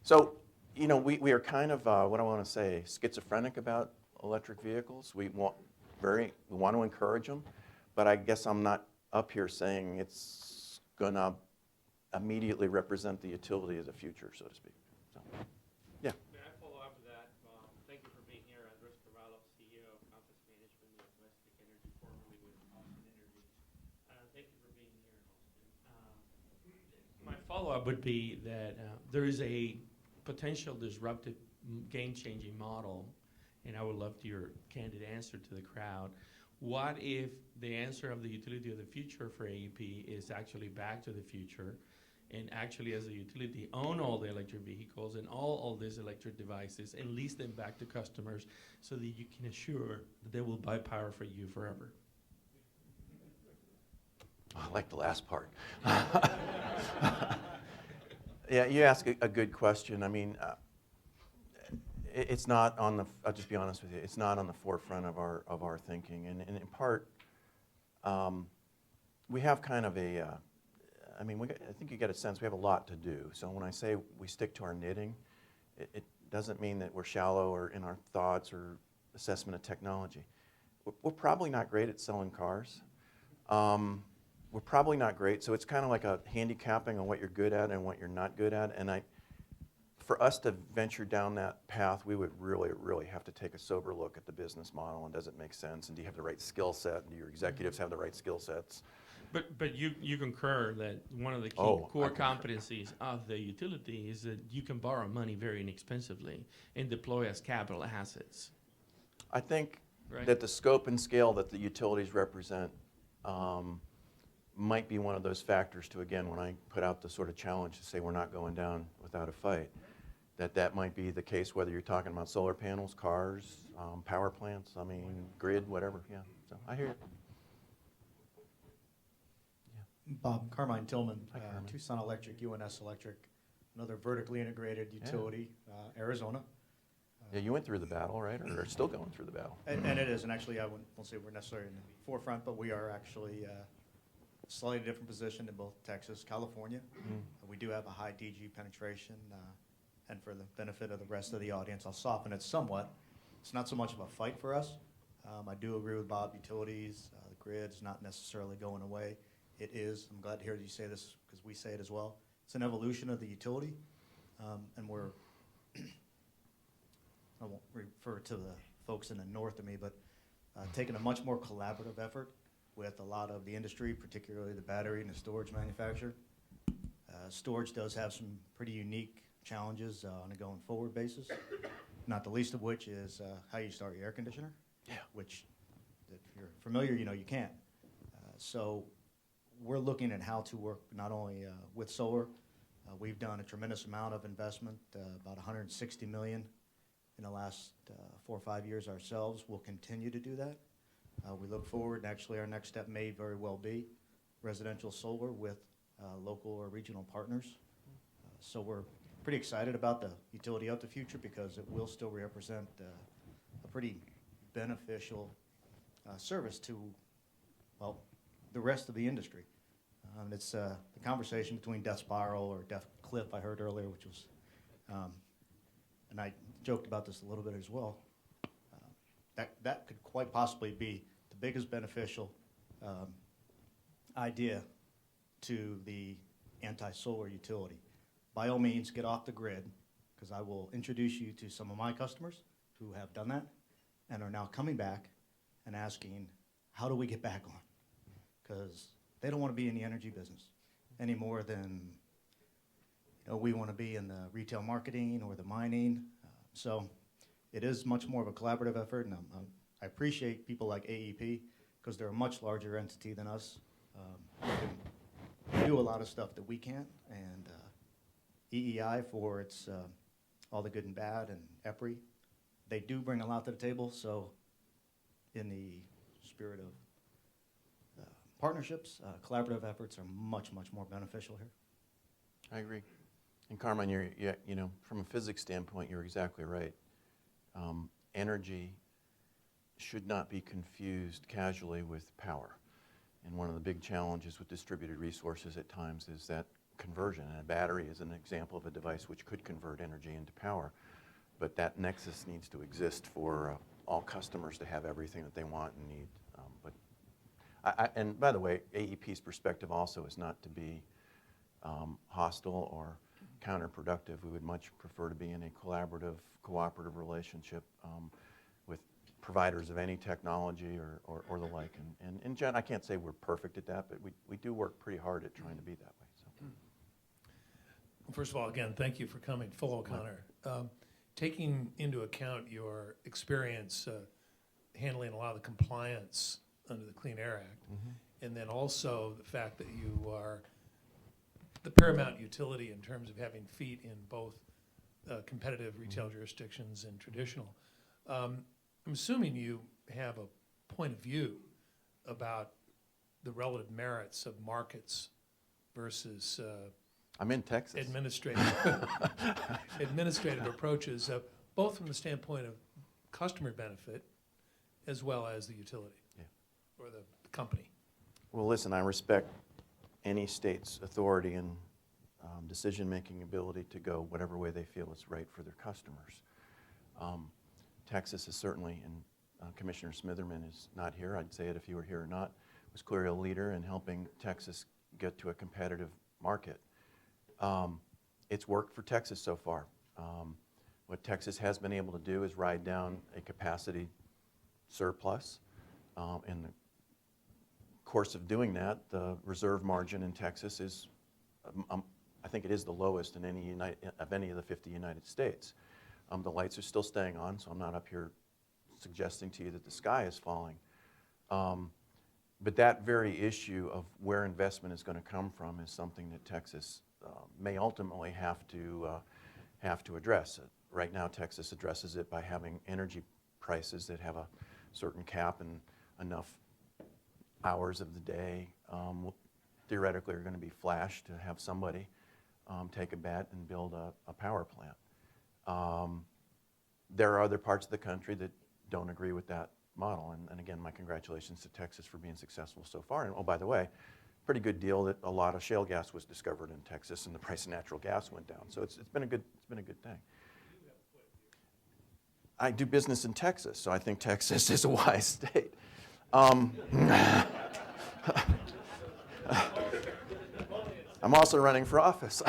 So, we are kind of, what I want to say, schizophrenic about electric vehicles. We want to encourage them, but I guess I'm not up here saying it's going to immediately represent the utility of the future, so to speak. So, yeah. May I follow up with that? Thank you for being here. Andres Carvalho, CEO of Compass Management of Westlake Energy, formerly with Austin Energy. Thank you for being here, Austin. My follow-up would be that there is a potential disruptive, game-changing model, and I would love your candid answer to the crowd. What if the answer of the utility of the future for AEP is actually back to the future, and actually as a utility own all the electric vehicles and all these electric devices and lease them back to customers so that you can assure that they will buy power for you forever? I like the last part. Yeah, you ask a good question. I mean, it's not on the, I'll just be honest with you, it's not on the forefront of our thinking. And in part, we have kind of a, I think you get a sense we have a lot to do. So when I say we stick to our knitting, it doesn't mean that we're shallow or in our thoughts or assessment of technology. We're probably not great at selling cars. We're probably not great, so it's kind of like a handicapping on what you're good at and what you're not good at. And for us to venture down that path, we would really, really have to take a sober look at the business model, and does it make sense, and do you have the right skill set, and do your executives have the right skill sets? But you concur that one of the key core competencies of the utility is that you can borrow money very inexpensively and deploy as capital assets. I think that the scope and scale that the utilities represent might be one of those factors to, again, when I put out the sort of challenge to say we're not going down without a fight, that might be the case whether you're talking about solar panels, cars, power plants, grid, whatever. Yeah, so I hear it. Bob, Carmine Tillman, Hi, Carmine. Tucson Electric, UNS Electric, another vertically integrated utility, Arizona. Yeah, you went through the battle, right? Or are still going through the battle? And it is, and actually I won't say we're necessarily in the forefront, but we are actually slightly different position in both Texas, California. We do have a high DG penetration, and for the benefit of the rest of the audience, I'll soften it somewhat. It's not so much of a fight for us. I do agree with Bob, utilities, the grid's not necessarily going away. It is, I'm glad to hear you say this because we say it as well. It's an evolution of the utility, and we're, I won't refer to the folks in the north of me, but taking a much more collaborative effort with a lot of the industry, particularly the battery and the storage manufacturer. Storage does have some pretty unique challenges on a going forward basis, not the least of which is how you start your air conditioner, which if you're familiar, you can't. So we're looking at how to work not only with solar. We've done a tremendous amount of investment, about $160 million in the last 4 or 5 years ourselves. We'll continue to do that. We look forward, and actually our next step may very well be residential solar with local or regional partners. So we're pretty excited about the utility of the future because it will still represent a pretty beneficial service to, well, the rest of the industry. It's the conversation between death spiral or death cliff I heard earlier, which was, and I joked about this a little bit as well. That could quite possibly be the biggest beneficial idea to the anti-solar utility. By all means, get off the grid, because I will introduce you to some of my customers who have done that and are now coming back and asking, how do we get back on? Because they don't want to be in the energy business any more than we want to be in the retail marketing or the mining. So it is much more of a collaborative effort, and I appreciate people like AEP because they're a much larger entity than us. They can do a lot of stuff that we can't, and EEI for its all the good and bad, and EPRI, they do bring a lot to the table. So in the spirit of partnerships, collaborative efforts are much, much more beneficial here. I agree. And Carmine, from a physics standpoint, you're exactly right. Energy should not be confused casually with power. And one of the big challenges with distributed resources at times is that conversion. And a battery is an example of a device which could convert energy into power. But that nexus needs to exist for all customers to have everything that they want and need. And by the way, AEP's perspective also is not to be hostile or counterproductive. We would much prefer to be in a collaborative, cooperative relationship with providers of any technology or the like. And in general, I can't say we're perfect at that, but we do work pretty hard at trying to be that way. So. First of all, again, thank you for coming, Phil O'Connor. Taking into account your experience handling a lot of the compliance under the Clean Air Act, and then also the fact that you are the paramount utility in terms of having feet in both competitive retail jurisdictions and traditional. I'm assuming you have a point of view about the relative merits of markets versus I'm in Texas. administrative approaches, both from the standpoint of customer benefit as well as the utility or the company. Well, listen, I respect any state's authority and decision-making ability to go whatever way they feel is right for their customers. Texas is certainly, and Commissioner Smitherman is not here, I'd say it if he were here or not, was clearly a leader in helping Texas get to a competitive market. It's worked for Texas so far. What Texas has been able to do is ride down a capacity surplus. In the course of doing that, the reserve margin in Texas is, I think it is the lowest in any of the 50 United States. The lights are still staying on, so I'm not up here suggesting to you that the sky is falling. But that very issue of where investment is going to come from is something that Texas may ultimately have to address. Right now, Texas addresses it by having energy prices that have a certain cap and enough hours of the day theoretically are going to be flashed to have somebody take a bet and build a power plant. There are other parts of the country that don't agree with that model. And again, my congratulations to Texas for being successful so far. And oh, by the way, pretty good deal that a lot of shale gas was discovered in Texas and the price of natural gas went down. So it's been a good thing. I do business in Texas, so I think Texas is a wise state. I'm also running for office.